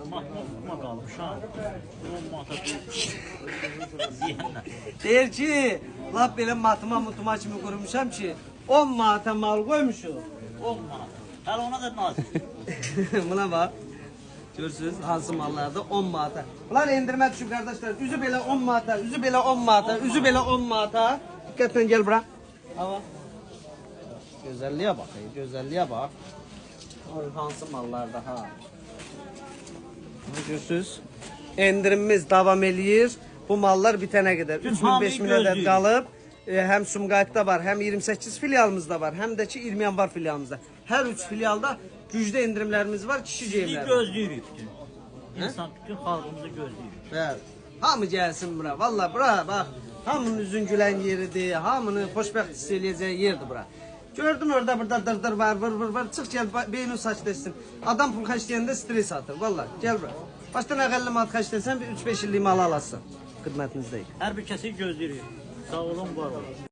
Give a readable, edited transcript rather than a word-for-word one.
Matma qalmışam. 10 manata Deyir ki, laf belə matma kimi qurmuşam ki, 10 manata mal qoymuşum. 10 manat. Hələ ona da nazik. Buna bak. Görürsünüz hansı mallarda 10 manata. Bunlar endirmə düşüb qardaşlar. Üzü belə 10 manata, üzü belə 10 manata, üzü belə 10 manata. Diqqətlə gel bura. Hava. Gözəlliyə bax, gözəlliyə bax. Hansı mallarda ha. Görürsünüz. Endirimimiz davam eləyir. Bu mallar bitənə qədər 3000-5000 ədəd qalıb. Hem Sumqayıtda var, hem 28 filialımızda var, hem de ki 20 yanvar filialımızda. Her 3 filialda güclü indirimlerimiz var, kişi ceyimler. Gözləyirik bütün. İnsan bütün xalqımızı gözləyir. Evet. Hamı gelsin bura. Vallahi bura bak. Hamının üzün gülen yeridir. Hamını xoşbəxt hiss eləyəcəyi yerdir bura. Gördüm orada burada dırdır var, vır. Çık gel beynin saç desin. Adam pul xərcləyəndə stres atır. Vallahi gel bura. Baştan əqəlli mal xərcləsən bir 3-5 illik mal alasın. Xidmətinizdəyik. Hər bir kəsi gözləyirik. Sağ olun, var olun.